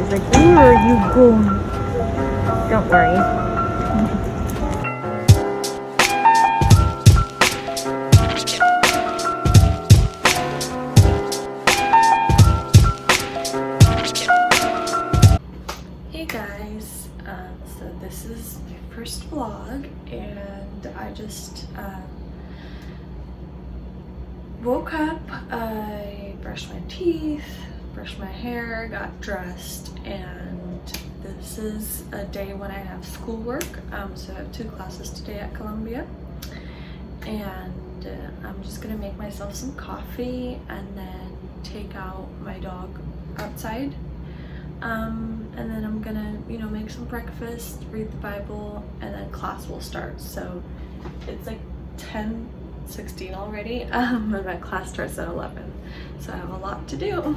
eyes like, where are you going? Don't worry. Hey guys, so this is my first vlog, and I just woke up. I brushed my teeth, brushed my hair, got dressed, and this is a day when I have schoolwork. So I have 2 classes today at Columbia, and I'm just gonna make myself some coffee and then take out my dog outside. And then I'm gonna, make some breakfast, read the Bible, and then class will start. So it's like 10:16 already, and my class starts at 11. So I have a lot to do.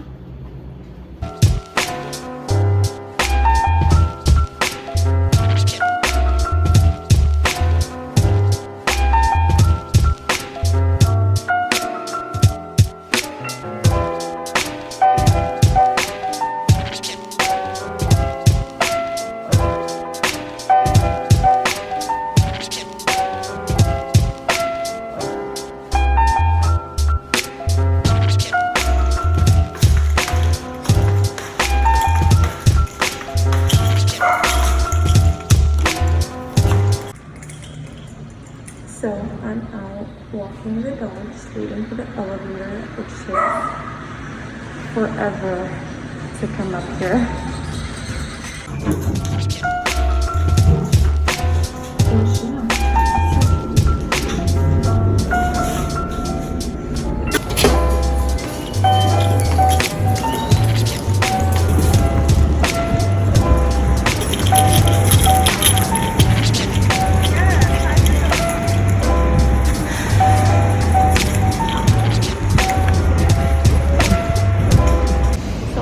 So I'm out walking the dogs, waiting for the elevator, which takes forever to come up here.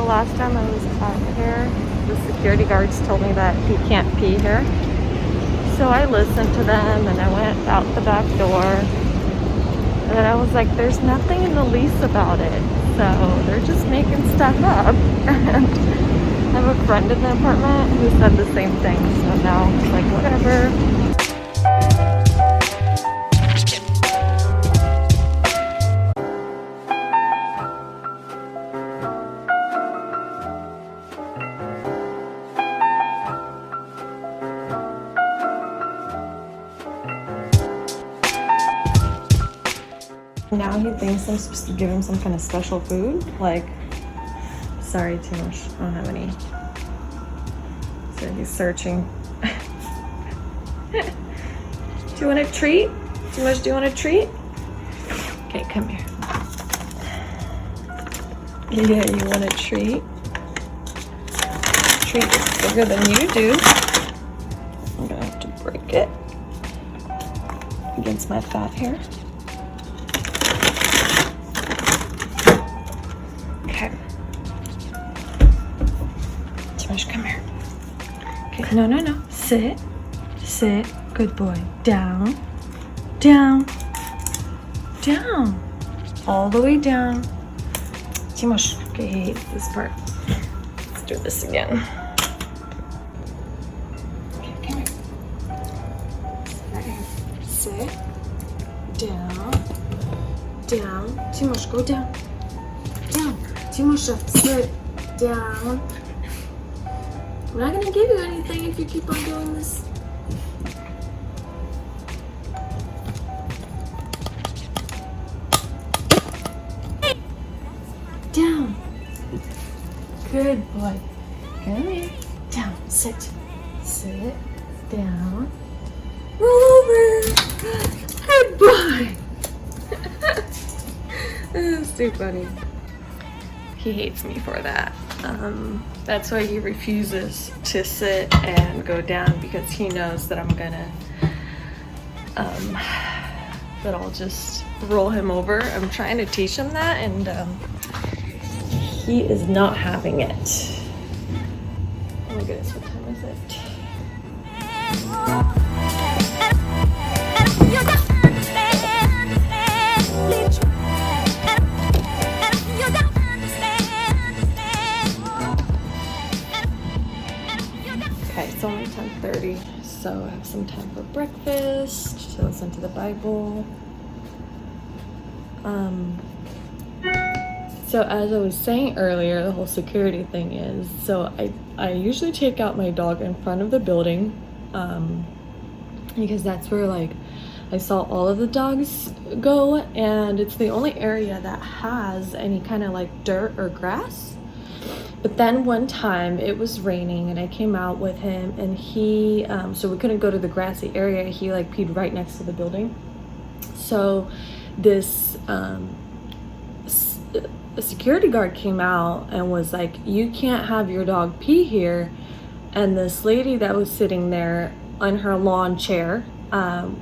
Last time I was out here, the security guards told me that he can't pee here. So I listened to them and I went out the back door. And then I was like, there's nothing in the lease about it. So they're just making stuff up. And I have a friend in the apartment who said the same thing. So now it's like, whatever. Now he thinks I'm supposed to give him some kind of special food. Like, sorry, too much. I don't have any. So he's searching. Do you want a treat? Too much, do you want a treat? Okay, come here. Yeah, you want a treat? Treat is bigger than you do. I'm gonna have to break it against my fat hair. Come here. Okay, no. Sit. Good boy. Down. All the way down. Timosh. Okay, he hates this part. Let's do this again. Okay, come here. Okay. Sit. Down. Timosh, go down. Timosh, sit. Down. I'm not gonna give you anything if you keep on doing this. Down. Good boy. Come here. Down. Sit. Down. Roll over. Good boy. That's too funny. He hates me for that. That's why he refuses to sit and go down, because he knows that I'm gonna that I'll just roll him over. I'm trying to teach him that, and he is not having it. Oh my goodness, what time is it? Okay, it's only 10:30, so I have some time for breakfast, to listen to the Bible. So as I was saying earlier, the whole security thing is, so I usually take out my dog in front of the building, because that's where like I saw all of the dogs go, and it's the only area that has any kind of like dirt or grass. But then one time it was raining and I came out with him, and he so we couldn't go to the grassy area. He like peed right next to the building. So this a security guard came out and was like, "You can't have your dog pee here." And this lady that was sitting there on her lawn chair,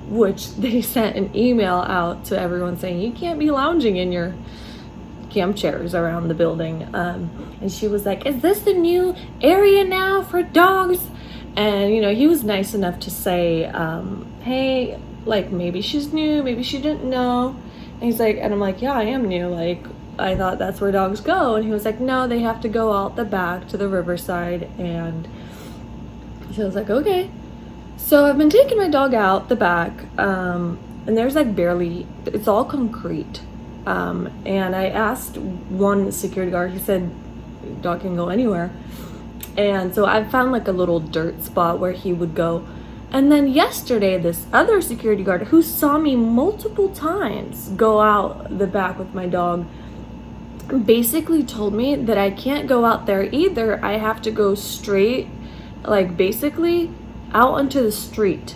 which they sent an email out to everyone saying, "You can't be lounging in your camp chairs around the building." And she was like, "Is this the new area now for dogs?" And you know, he was nice enough to say, "Hey, like maybe she's new, maybe she didn't know." And he's like, and I'm like, "Yeah, I am new. Like, I thought that's where dogs go." And he was like, "No, they have to go out the back to the riverside." And so I was like, "Okay." So I've been taking my dog out the back, and there's like barely, it's all concrete. And I asked one security guard, he said, "Dog can go anywhere." And so I found like a little dirt spot where he would go. And then yesterday, this other security guard who saw me multiple times go out the back with my dog basically told me that I can't go out there either. I have to go straight, like basically out onto the street,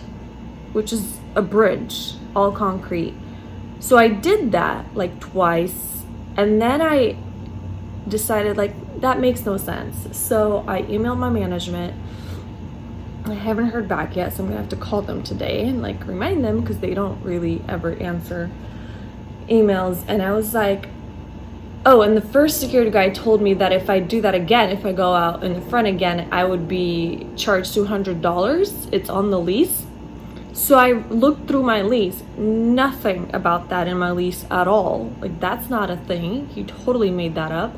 which is a bridge, all concrete. So I did that like twice, and then I decided like that makes no sense. So I emailed my management. I haven't heard back yet, so I'm gonna have to call them today and like remind them, because they don't really ever answer emails. And I was like, oh, and the first security guy told me that if I do that again, if I go out in the front again, I would be charged $200. It's on the lease. So I looked through my lease, nothing about that in my lease at all. Like, that's not a thing. He totally made that up.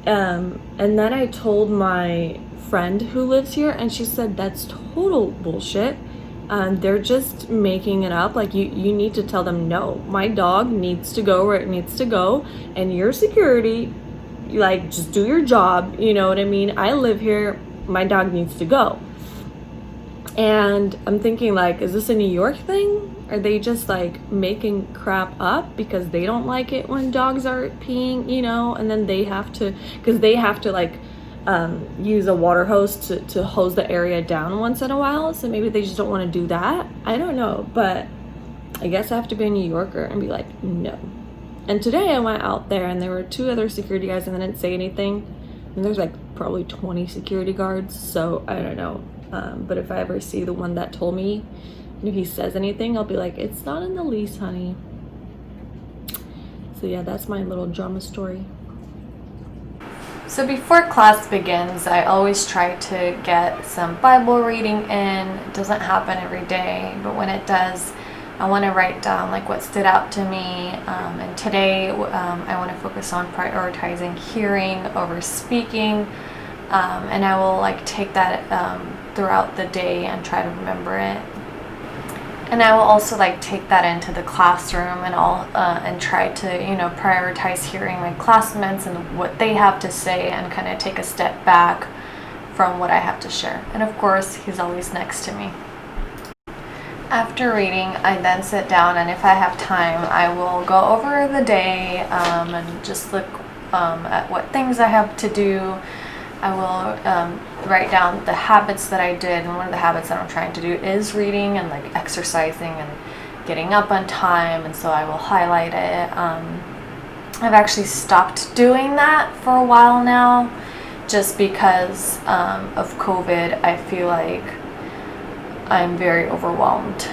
And then I told my friend who lives here, and she said that's total bullshit. They're just making it up. Like, you need to tell them, no, my dog needs to go where it needs to go, and your security, like, just do your job. You know what I mean? I live here, my dog needs to go. And I'm thinking, like, is this a New York thing? Are they just like making crap up because they don't like it when dogs are peeing, you know? And then they have to, because they have to like use a water hose to hose the area down once in a while. So maybe they just don't want to do that. I don't know, but I guess I have to be a New Yorker and be like, no. And today I went out there and there were 2 other security guys and they didn't say anything. And there's like probably 20 security guards. So I don't know. But if I ever see the one that told me, and if he says anything, I'll be like, it's not in the lease, honey. So yeah, that's my little drama story. So before class begins, I always try to get some Bible reading in. It doesn't happen every day, but when it does, I want to write down like what stood out to me. And today I want to focus on prioritizing hearing over speaking. And I will like take that throughout the day and try to remember it. And I will also like take that into the classroom and and try to, you know, prioritize hearing my classmates and what they have to say and kind of take a step back from what I have to share. And of course, he's always next to me. After reading, I then sit down, and if I have time, I will go over the day and just look at what things I have to do. I will write down the habits that I did, and one of the habits that I'm trying to do is reading and like exercising and getting up on time, and so I will highlight it. I've actually stopped doing that for a while now, just because of COVID. I feel like I'm very overwhelmed.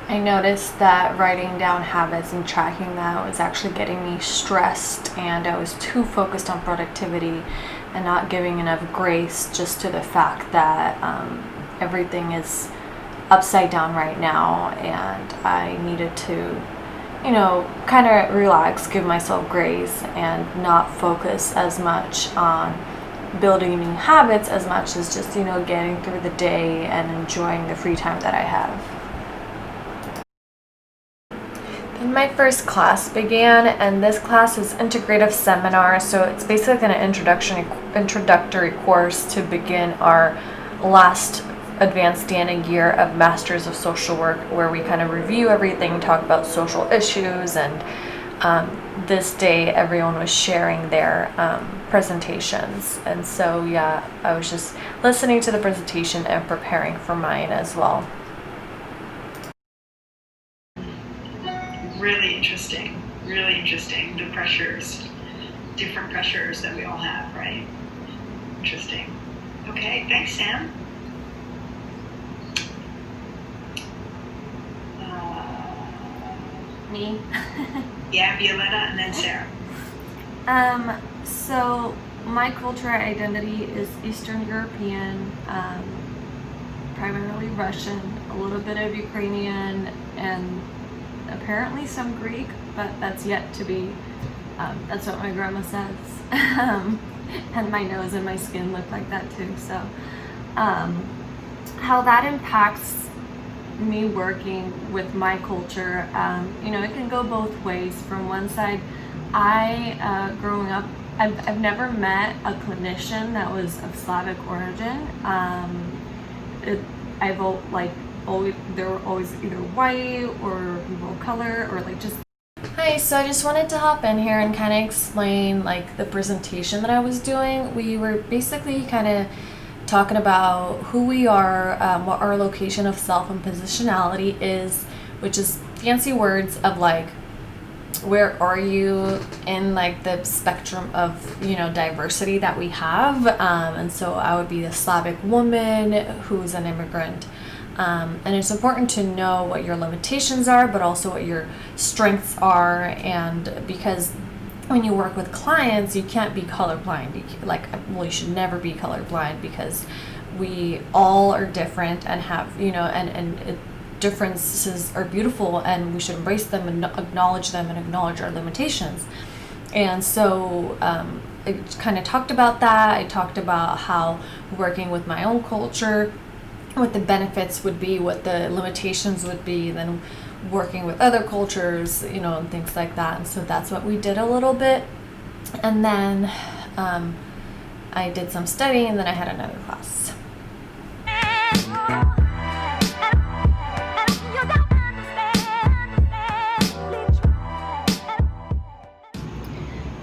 I noticed that writing down habits and tracking that was actually getting me stressed, and I was too focused on productivity and not giving enough grace just to the fact that everything is upside down right now, and I needed to, you know, kind of relax, give myself grace, and not focus as much on building new habits as much as just, you know, getting through the day and enjoying the free time that I have. Then my first class began, and this class is Integrative Seminar, so it's basically an introductory course to begin our last advanced standing year of Masters of Social Work, where we kind of review everything, talk about social issues, and this day everyone was sharing their presentations. And so yeah, I was just listening to the presentation and preparing for mine as well. Really interesting, the pressures, different pressures that we all have, right? Interesting. Okay, thanks, Sam. Me? Yeah, Violetta, and then Sarah. So my cultural identity is Eastern European, primarily Russian, a little bit of Ukrainian, and apparently some Greek, but that's yet to be, that's what my grandma says. And my nose and my skin look like that too. So how that impacts me working with my culture, you know, it can go both ways. From one side, growing up, I've never met a clinician that was of Slavic origin. They were always either white or people of color, or like just. Hi, so I just wanted to hop in here and kind of explain like the presentation that I was doing. We were basically kind of talking about who we are, what our location of self and positionality is, which is fancy words of like, where are you in like the spectrum of, you know, diversity that we have. And so I would be a Slavic woman who's an immigrant. And it's important to know what your limitations are, but also what your strengths are. And because when you work with clients, you can't be colorblind. You should never be colorblind, because we all are different and have, you know, and differences are beautiful, and we should embrace them and acknowledge them and acknowledge our limitations. And so I kind of talked about that. I talked about how working with my own culture, what the benefits would be, what the limitations would be, then working with other cultures, you know, and things like that. And so that's what we did a little bit. And then I did some studying, and then I had another class.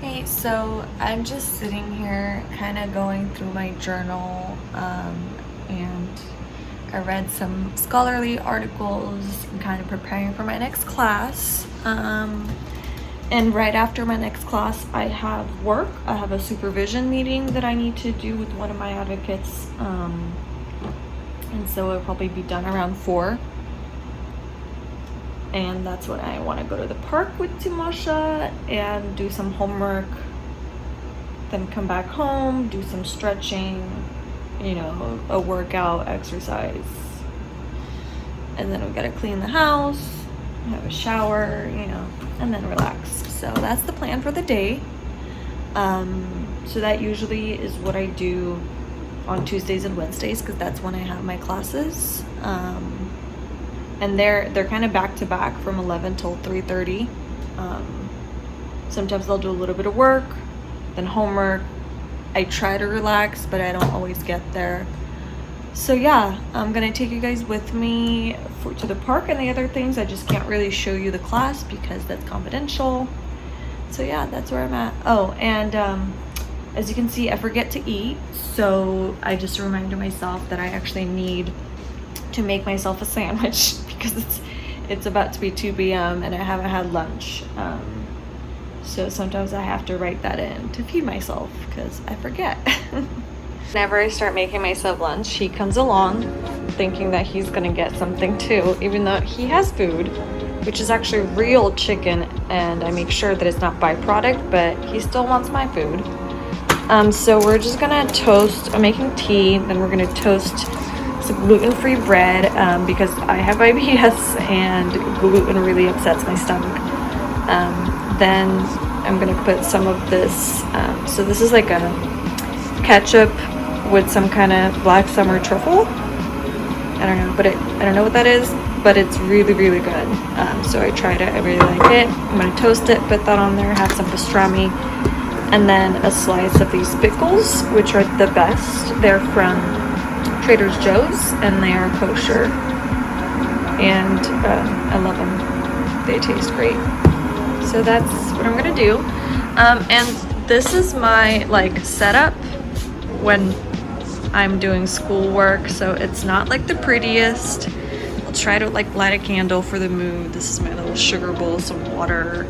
Hey, so I'm just sitting here kind of going through my journal, and I read some scholarly articles and kind of preparing for my next class. And right after my next class, I have work. I have a supervision meeting that I need to do with one of my advocates. And so it'll probably be done around 4. And that's when I want to go to the park with Timosha and do some homework. Then come back home, do some stretching, you know, a workout, exercise. And then we gotta clean the house, have a shower, you know, and then relax. So that's the plan for the day. So that usually is what I do on Tuesdays and Wednesdays, because that's when I have my classes. And they're kind of back to back from 11 till 3:30. Sometimes I'll do a little bit of work, then homework. I try to relax, but I don't always get there. So yeah, I'm gonna take you guys with me to the park and the other things. I just can't really show you the class because that's confidential. So yeah, that's where I'm at. Oh, and as you can see, I forget to eat. So I just reminded myself that I actually need to make myself a sandwich because it's about to be 2 p.m. and I haven't had lunch. So sometimes I have to write that in to feed myself because I forget. Whenever I start making myself lunch, he comes along thinking that he's gonna get something too, even though he has food, which is actually real chicken, and I make sure that it's not byproduct, but he still wants my food. So we're just gonna toast. I'm making tea, then we're gonna toast some gluten-free bread because I have IBS and gluten really upsets my stomach. Then I'm gonna put some of this, so this is like a ketchup with some kind of black summer truffle. I don't know, but I don't know what that is, but it's really, really good. So I tried it. I really like it. I'm gonna toast it, put that on there, have some pastrami, and then a slice of these pickles, which are the best. They're from Trader Joe's, and they are kosher, and I love them. They taste great. So that's what I'm gonna do. And this is my like setup when I'm doing schoolwork, so it's not like the prettiest. I'll try to like light a candle for the mood. This is my little sugar bowl, some water,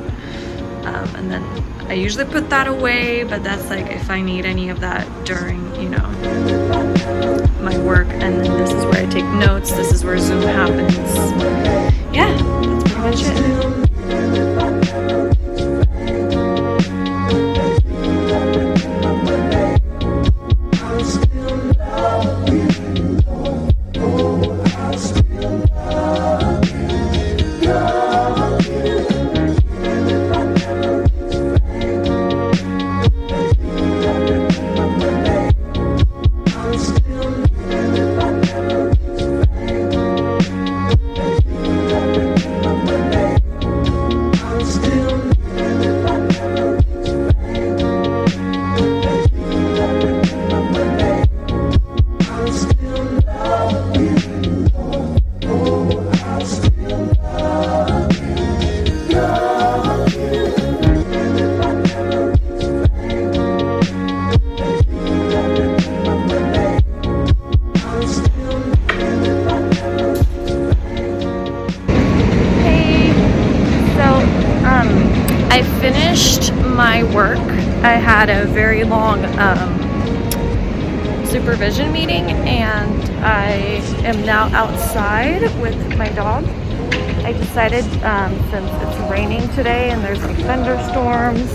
and then I usually put that away, but that's like if I need any of that during, you know, my work. And then this is where I take notes. This is where Zoom happens. Yeah, that's pretty much it. I finished my work. I had a very long supervision meeting, and I am now outside with my dog. I decided, since it's raining today and there's like thunderstorms,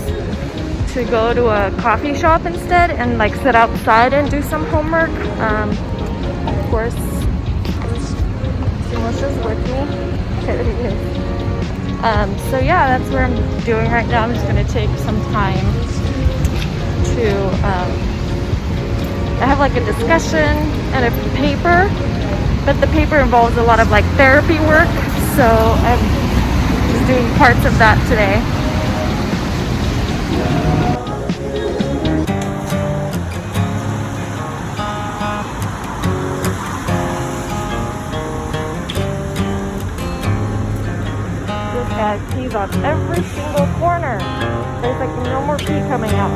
to go to a coffee shop instead and like sit outside and do some homework. Of course, Melissa's with me. There he is. So yeah, that's what I'm doing right now. I'm just gonna take some time to, I have like a discussion and a paper, but the paper involves a lot of like therapy work, so I'm just doing parts of that today. Peas on every single corner. There's like no more pea coming out.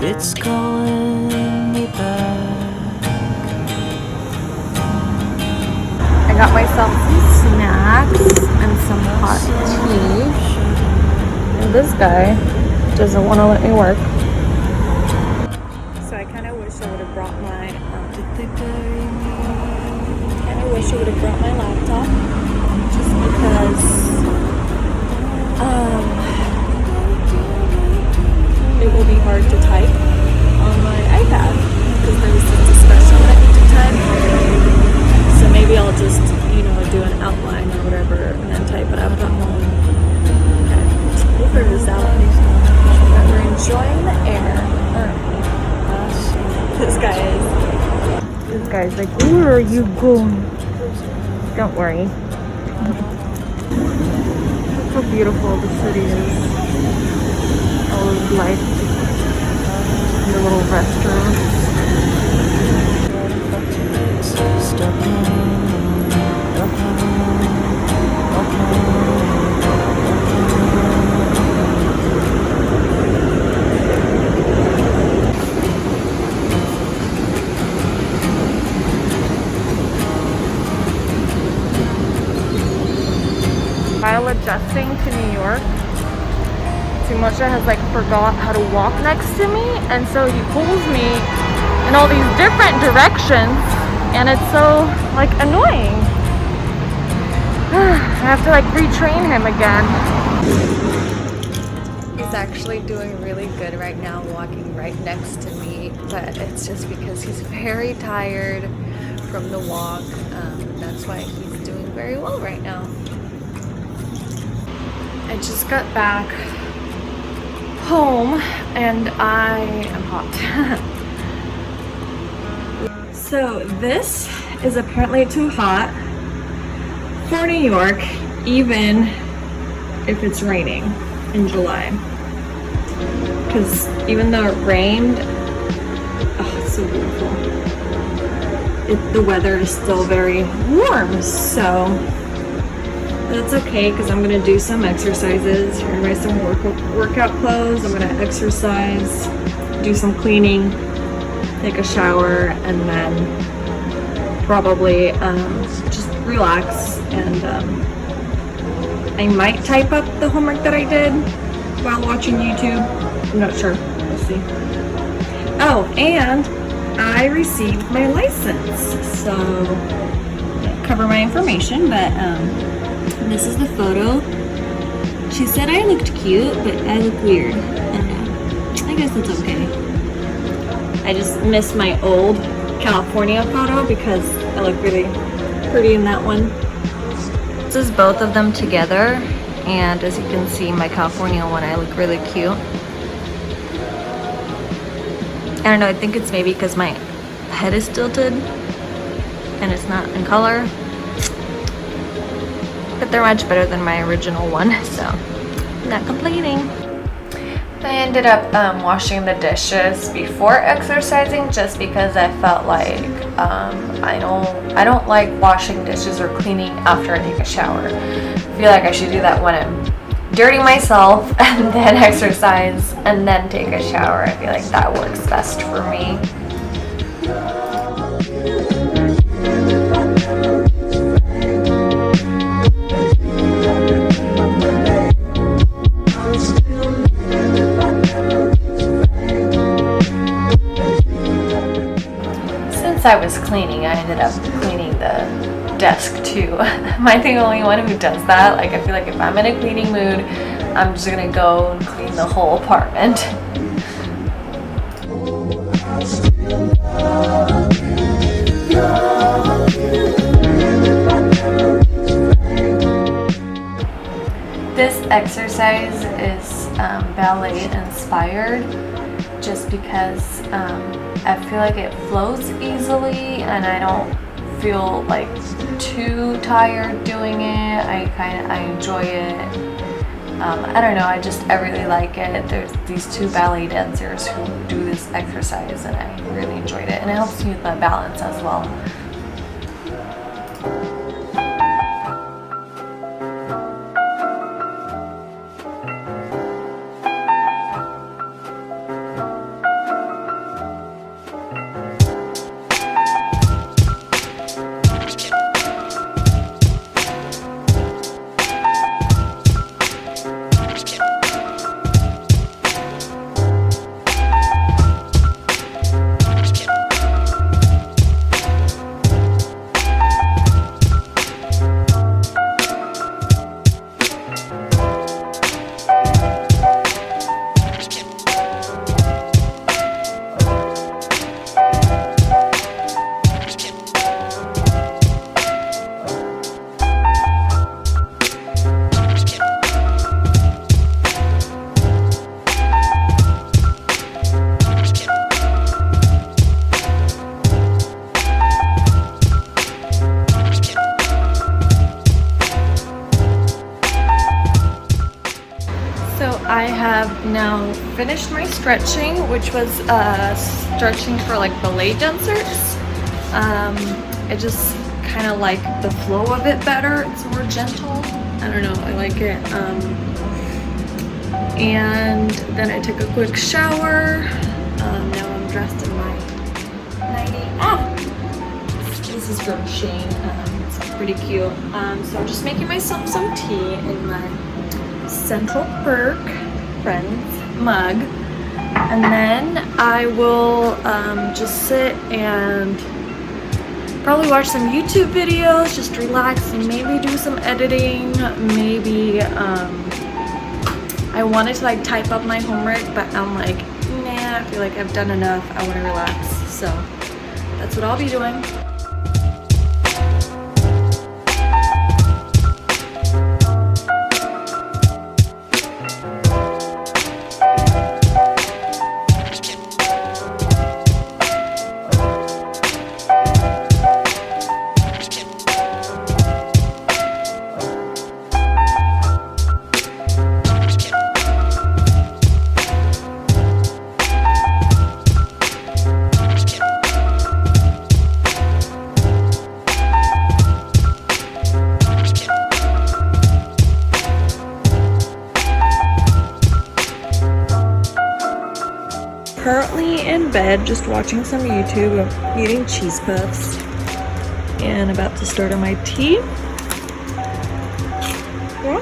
It's calling me back. I got myself some snacks and some hot tea. And this guy doesn't want to let me work. So I kind of wish I would have brought my laptop, just because it will be hard to type on my iPad because there was this discussion that I need to type. So maybe I'll just, do an outline or whatever and then type it up at home. Okay, we'll figure this out. We're enjoying the air. This guy's like, where are you going? Don't worry. Look how beautiful the city is. All of life. The little restaurants. While adjusting to New York, Timosha has like forgot how to walk next to me, and so he pulls me in all these different directions, and it's so like annoying. I have to like retrain him again. He's actually doing really good right now, walking right next to me, but it's just because he's very tired from the walk. That's why he's doing very well right now. I just got back home and I am hot. So this is apparently too hot for New York, even if it's raining in July. Because even though it rained, oh, it's so beautiful. The weather is still very warm, so that's okay because I'm gonna do some exercises. We're gonna wear some workout clothes. I'm gonna exercise, do some cleaning, take a shower, and then probably just relax. And I might type up the homework that I did while watching YouTube. I'm not sure. We'll see. Oh, and I received my license. So I cover my information, but this is the photo. She said I looked cute, but I look weird. I guess it's okay. I just missed my old California photo because I look really pretty in that one. This is both of them together, and as you can see, my California one, I look really cute. I don't know, I think it's maybe because my head is tilted and it's not in color. But they're much better than my original one, so I'm not complaining. I ended up washing the dishes before exercising just because I felt like I don't like washing dishes or cleaning after I take a shower. I feel like I should do that when I'm dirtying myself and then exercise and then take a shower. I feel like that works best for me. Since I was cleaning, I ended up cleaning the desk too. Am I the only one who does that? Like, I feel like if I'm in a cleaning mood, I'm just gonna go and clean the whole apartment. This exercise is ballet inspired just because I feel like it flows easily and I don't feel like too tired doing it. I enjoy it. I don't know, I really like it. There's these two ballet dancers who do this exercise and I really enjoyed it, and it helps me with my balance as well. I have now finished my stretching, which was stretching for like ballet dancers. I just kind of like the flow of it better. It's more gentle. I don't know, I like it. And then I took a quick shower. Now I'm dressed in my nightie. This is from Shane. It's pretty cute. So I'm just making myself some tea in my Central Perk Friends mug, and then I will just sit and probably watch some YouTube videos, just relax and maybe do some editing. Maybe I wanted to like type up my homework, but I'm like, nah, I feel like I've done enough. I want to relax, so that's what I'll be doing. in bed just watching some YouTube. I'm eating cheese puffs and about to start on my tea. Yeah.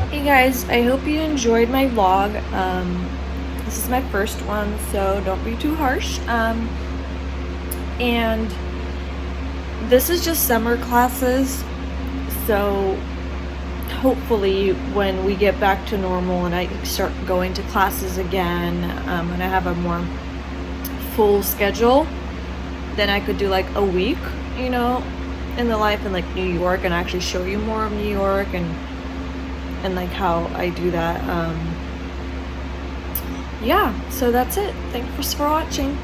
Hey guys, I hope you enjoyed my vlog. This is my first one, so don't be too harsh. And this is just summer classes, so hopefully when we get back to normal and I start going to classes again, and I have a more full schedule, then I could do like a week, you know, in the life in like New York, and actually show you more of New York and like how I do that. Yeah, so that's it. Thanks for watching.